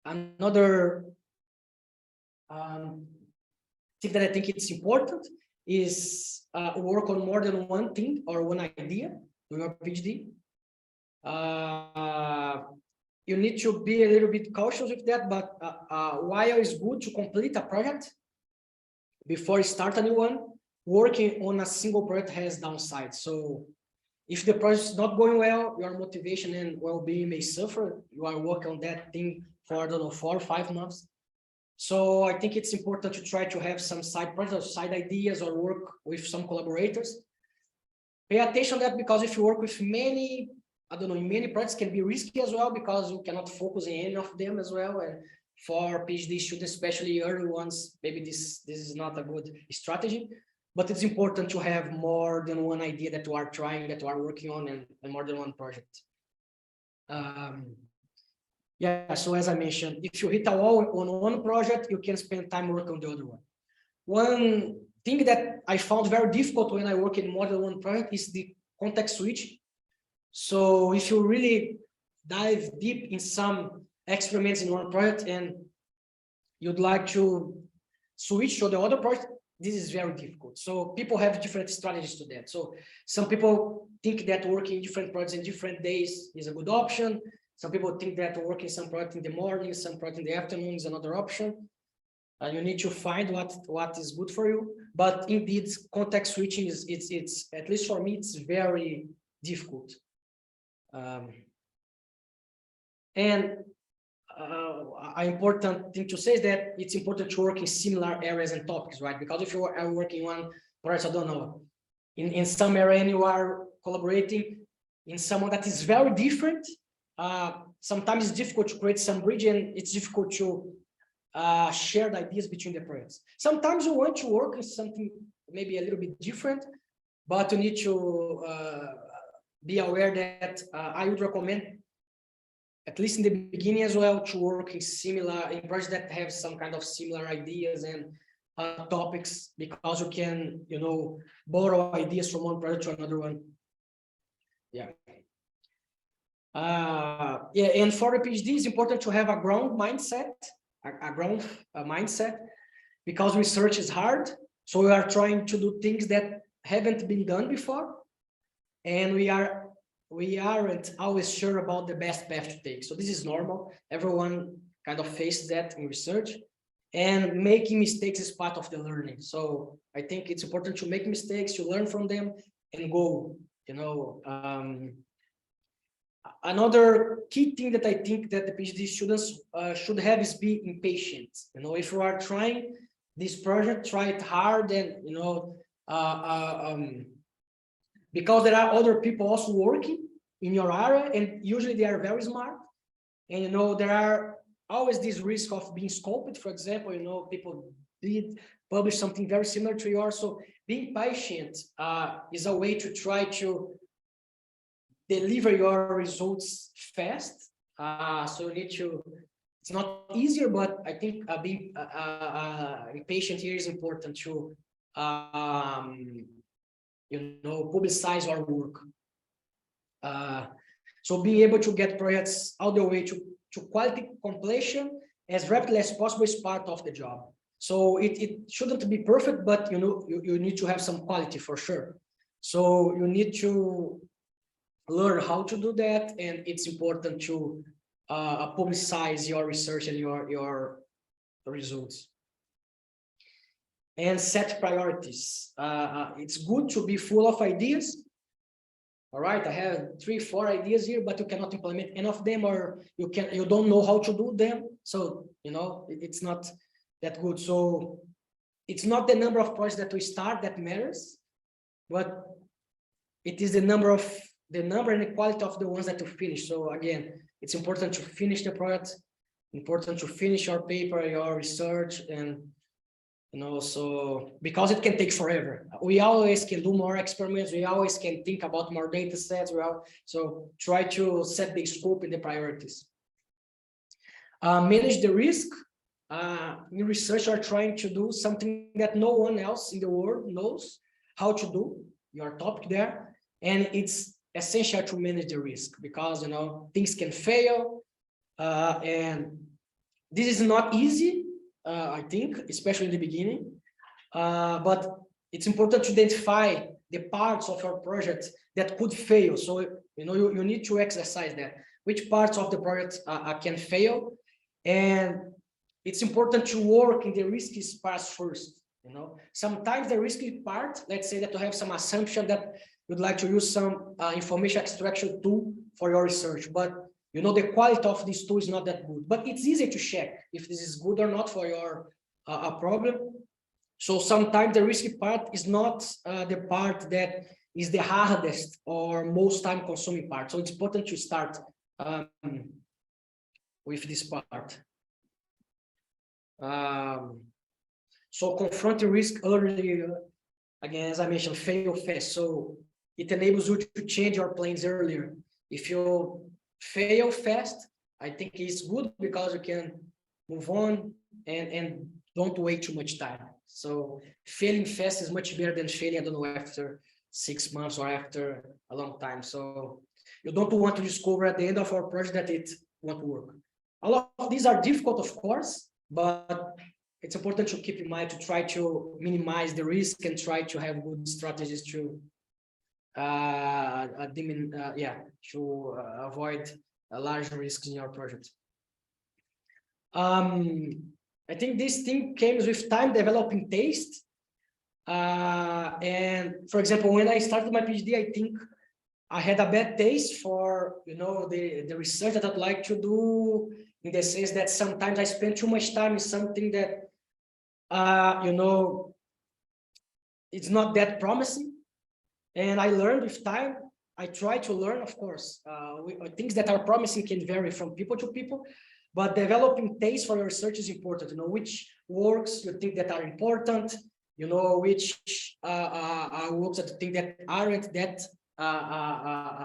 Another thing that I think it's important is work on more than one thing or one idea in your PhD. You need to be a little bit cautious with that, but while it's good to complete a project before you start a new one, working on a single project has downsides. So if the project is not going well, your motivation and well-being may suffer. You are working on that thing for, I don't know, 4 or 5 months. So I think it's important to try to have some side projects, side ideas, or work with some collaborators. Pay attention to that, because if you work with many, I don't know, many projects can be risky as well, because you cannot focus on any of them as well. And for PhD students, especially early ones, maybe this is not a good strategy. But it's important to have more than one idea that you are trying, that you are working on, and more than one project. Yeah, so as I mentioned, if you hit a wall on one project, you can spend time working on the other one. One thing that I found very difficult when I work in more than one project is the context switch. So if you really dive deep in some experiments in one project and you'd like to switch to the other project, this is very difficult. So people have different strategies to that. So some people think that working in different projects in different days is a good option. Some people think that working some project in the morning, some project in the afternoon is another option. You need to find what is good for you. But indeed, context switching is it's at least for me, it's very difficult. And an important thing to say is that it's important to work in similar areas and topics, right? Because if you are working on projects, I don't know, in some area and you are collaborating in someone that is very different, sometimes it's difficult to create some bridge, and it's difficult to share the ideas between the projects. Sometimes you want to work in something maybe a little bit different, but you need to be aware that I would recommend, at least in the beginning as well, to work in projects that have some kind of similar ideas and topics, because you can, borrow ideas from one project to another one. Yeah. And for the PhD, it's important to have a ground mindset, because research is hard. So we are trying to do things that haven't been done before, and we aren't always sure about the best path to take. So this is normal. Everyone kind of faces that in research, and making mistakes is part of the learning. So I think it's important to make mistakes, to learn from them, and go. Another key thing that I think that the PhD students should have is be impatient. If you are trying this project, try it hard, and because there are other people also working in your area, and usually they are very smart, and there are always this risk of being scoped. For example, people did publish something very similar to yours. So being patient is a way to try to deliver your results fast. So you need to, it's not easier, but I think being patient here is important to publicize our work. So being able to get projects all the way to quality completion as rapidly as possible is part of the job. So it shouldn't be perfect, but you need to have some quality for sure. So you need to learn how to do that, and it's important to publicize your research and your results. And set priorities. It's good to be full of ideas. All right, I have 3-4 ideas here, but you cannot implement any of them, or you don't know how to do them. So it's not that good. So it's not the number of projects that we start that matters, but it is the number and the quality of the ones that you finish. So again, it's important to finish the project, important to finish your paper, your research, and so because it can take forever. We always can do more experiments. We always can think about more data sets. So try to set the scope and the priorities. Manage the risk. In research, you are trying to do something that no one else in the world knows how to do, your topic there. And it's essential to manage the risk, because things can fail, and this is not easy, I think, especially in the beginning, but it's important to identify the parts of your project that could fail. So you need to exercise that, which parts of the project can fail, and it's important to work in the risky parts first. You know, sometimes the risky part, let's say that you have some assumption that you'd like to use some information extraction tool for your research, but you know the quality of this tool is not that good. But it's easy to check if this is good or not for your problem. So sometimes the risky part is not the part that is the hardest or most time consuming part. So it's important to start with this part. So confronting risk early, again, as I mentioned, fail fast. So it enables you to change your plans earlier. If you fail fast, I think it's good because you can move on and don't wait too much time. So failing fast is much better than failing, I don't know, after 6 months or after a long time. So you don't want to discover at the end of our project that it won't work. A lot of these are difficult, of course, but it's important to keep in mind to try to minimize the risk and try to have good strategies to avoid large risks in your project. I think this thing came with time developing taste. And for example, when I started my PhD, I think I had a bad taste for, you know, the research that I'd like to do, in the sense that sometimes I spend too much time in something that you know, it's not that promising. And I learned with time. I try to learn, of course. Things that are promising can vary from people to people, but developing taste for your research is important. You know, which works you think that are important, you know, which works that you think that aren't that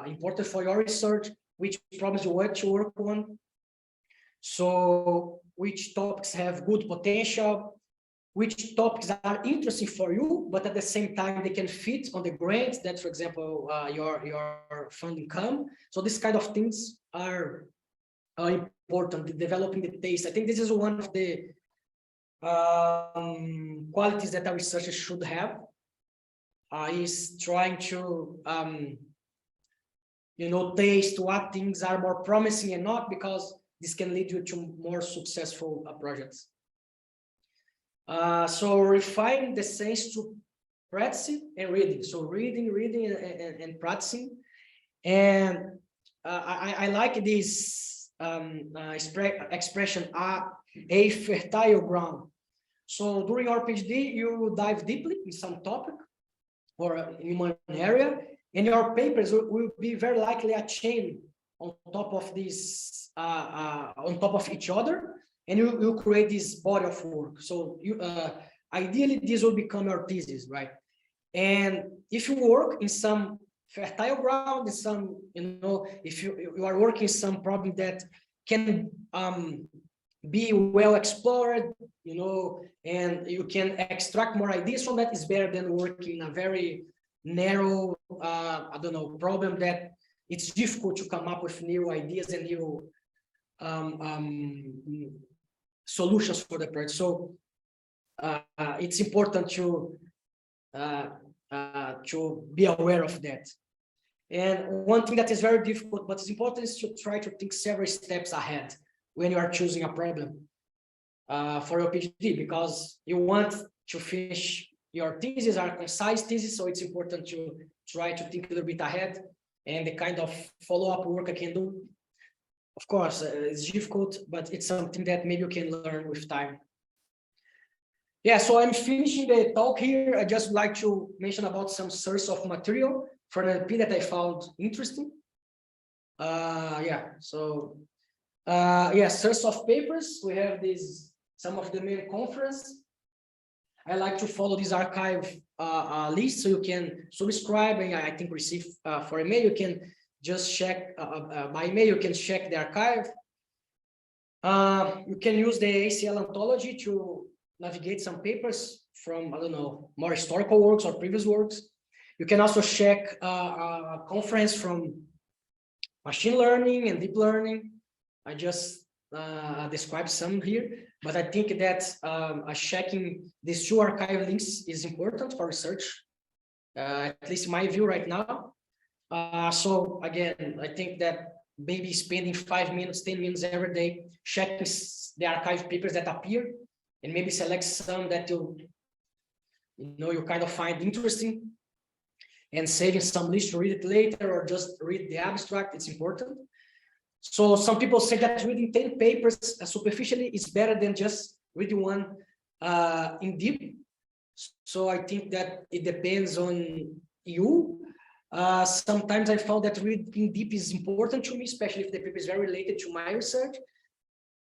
important for your research, which problems you want to work on. So which topics have good potential, which topics are interesting for you, but at the same time, they can fit on the grant that, for example, your funding come. So this kind of things are important, developing the taste. I think this is one of the qualities that a researcher should have, is trying to, you know, taste what things are more promising and not, because this can lead you to more successful projects. So refine the sense to practicing and reading. So reading and practicing. And I like this expression, a fertile ground. So during our PhD, you dive deeply in some topic or in one area, and your papers will be very likely a chain on top of this, on top of each other, and you create this body of work. So you ideally this will become your thesis, right? And if you work in some fertile ground, in some, you know, if you are working some problem that can be well explored, you know, and you can extract more ideas from that, is better than working in a very narrow, I don't know, problem that it's difficult to come up with new ideas and new solutions for the project. So it's important to be aware of that. And one thing that is very difficult, but it's important, is to try to think several steps ahead when you are choosing a problem for your PhD, because you want to finish your thesis or concise thesis. So it's important to try to think a little bit ahead, and the kind of follow-up work I can do. Of course, it's difficult, but it's something that maybe you can learn with time. Yeah, so I'm finishing the talk here. I just like to mention about some source of material for an LP that I found interesting. Source of papers. We have this, some of the main conference. I like to follow this archive list, so you can subscribe and I think receive for email. You can just check by email. You can check the archive. You can use the ACL anthology to navigate some papers from, I don't know, more historical works or previous works. You can also check a conference from machine learning and deep learning. I just described some here, but I think that checking these two archive links is important for research, at least in my view right now. So again, I think that maybe spending 5 minutes, 10 minutes every day checking the archive papers that appear, and maybe select some that you you kind of find interesting, and saving some list to read it later or just read the abstract, it's important. So some people say that reading 10 papers superficially is better than just reading one in deep. So I think that it depends on you. Sometimes I found that reading deep is important to me, especially if the paper is very related to my research.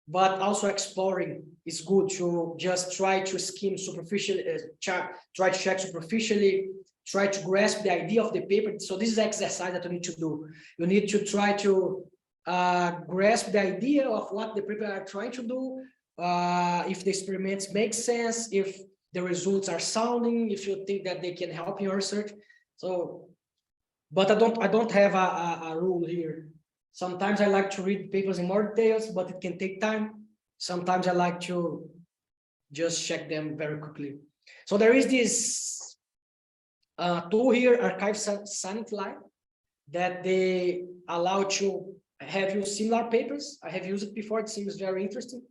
But also exploring is good, to just try to skim superficially, try to check superficially, try to grasp the idea of the paper. So this is an exercise that you need to do. You need to try to grasp the idea of what the paper are trying to do, if the experiments make sense, if the results are sounding, if you think that they can help your research. So, but I don't have a rule here. Sometimes I like to read papers in more details, but it can take time. Sometimes I like to just check them very quickly. So there is this tool here, Archive Silent Line, that they allow to have you similar papers. I have used it before. It seems very interesting,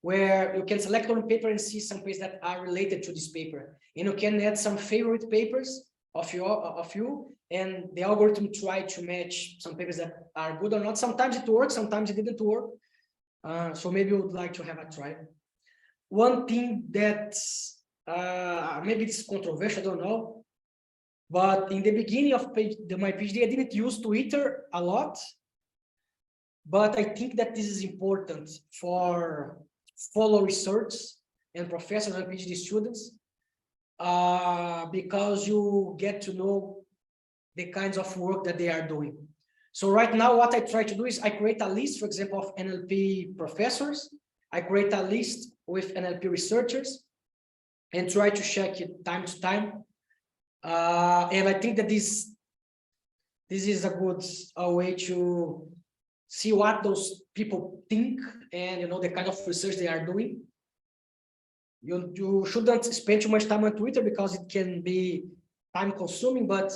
where you can select one paper and see some papers that are related to this paper. And you can add some favorite papers of you, and the algorithm try to match some papers that are good or not. Sometimes it works, sometimes it didn't work. So maybe you would like to have a try. One thing that maybe it's controversial, I don't know, but in the beginning of my PhD, I didn't use Twitter a lot, but I think that this is important for follow research and professors and PhD students, because you get to know the kinds of work that they are doing. So right now, what I try to do is I create a list, for example, of NLP professors. I create a list with NLP researchers and try to check it time to time. And I think that this is a good way to see what those people think and the kind of research they are doing. You shouldn't spend too much time on Twitter because it can be time consuming, but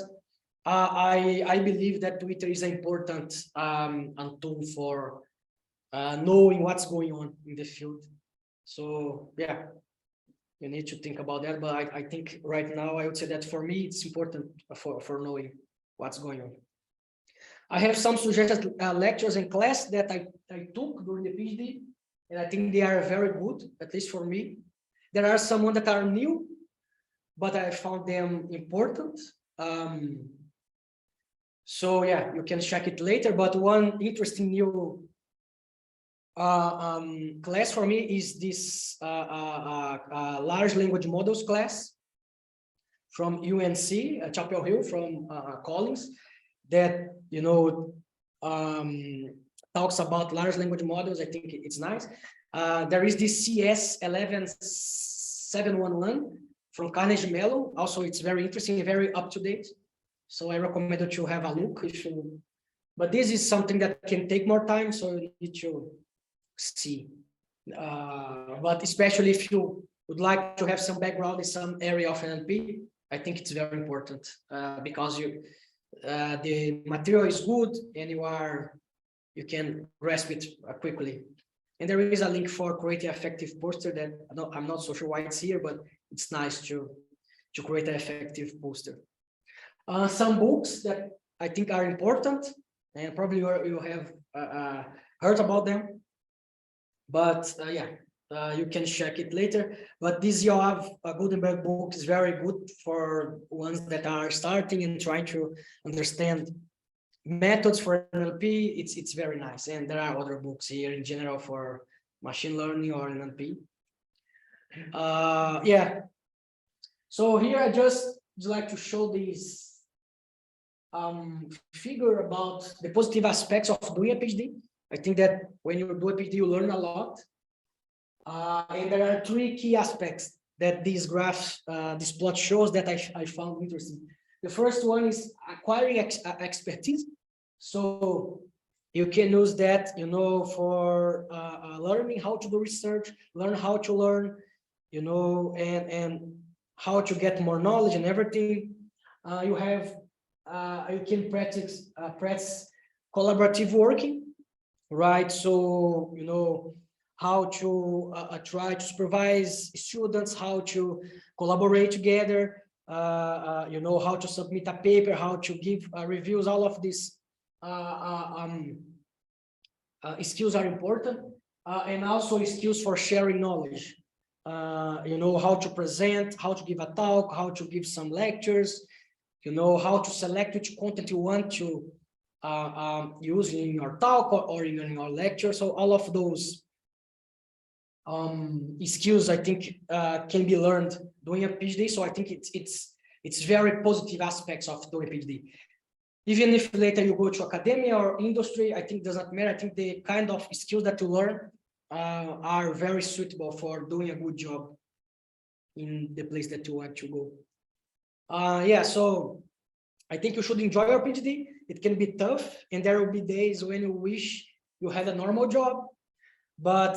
I believe that Twitter is an important tool for knowing what's going on in the field. So yeah, you need to think about that. But I think right now I would say that for me it's important for knowing what's going on. I have some suggested lectures and class that I took during the PhD, and I think they are very good, at least for me. There are some that are new, but I found them important. So yeah, you can check it later. But one interesting new class for me is this large language models class from UNC, Chapel Hill, from Collins, that talks about large language models. I think it's nice. There is this CS 11711 from Carnegie Mellon. Also, it's very interesting, very up to date. So I recommend that you have a look if you. But this is something that can take more time, so you need to see. But especially if you would like to have some background in some area of NLP, I think it's very important because the material is good and you can grasp it quickly. And there is a link for create an effective poster that I'm not so sure why it's here, but it's nice to create an effective poster. Some books that I think are important, and probably you have heard about them, but you can check it later. But this Yoav Gutenberg book is very good for ones that are starting and trying to understand methods for NLP. It's very nice, and there are other books here in general for machine learning or NLP. So here I just would like to show this figure about the positive aspects of doing a PhD. I think that when you do a PhD, you learn a lot. And there are three key aspects that this graph, this plot shows that I found interesting. The first one is acquiring expertise. So you can use that, for learning how to do research, learn how to learn, and how to get more knowledge and everything. You can practice collaborative working, right? So, how to try to supervise students, how to collaborate together, you know, how to submit a paper, how to give reviews. All of these skills are important, and also skills for sharing knowledge. You know, how to present, how to give a talk, how to give some lectures, you know, how to select which content you want to use in your talk or in your lecture. So all of those skills, I think, can be learned doing a PhD. So I think it's very positive aspects of doing a PhD. Even if later you go to academia or industry, I think it doesn't matter. I think the kind of skills that you learn are very suitable for doing a good job in the place that you want to go. Yeah, so I think you should enjoy your PhD. It can be tough, and there will be days when you wish you had a normal job. But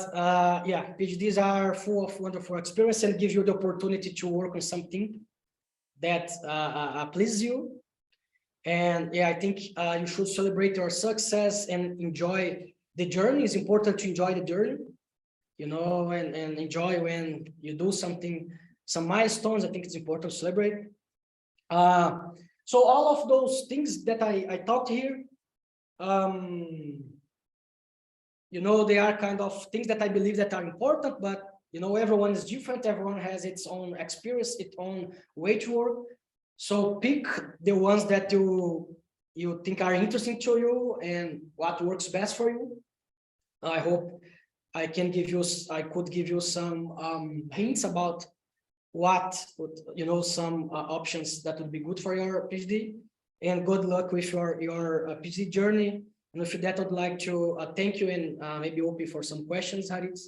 yeah, PhDs are full of wonderful experience and give you the opportunity to work on something that pleases you. And yeah, I think you should celebrate your success and enjoy the journey. It's important to enjoy the journey, you know, and enjoy when you do something, some milestones. I think it's important to celebrate. So all of those things that I talked here, you know, they are kind of things that I believe that are important, but you know, everyone is different. Everyone has its own experience, its own way to work. So pick the ones that you think are interesting to you and what works best for you. I hope I could give you some hints about what would, you know, some options that would be good for your PhD. And good luck with your PhD journey. And with that, I'd like to thank you and maybe open for some questions, Haritz.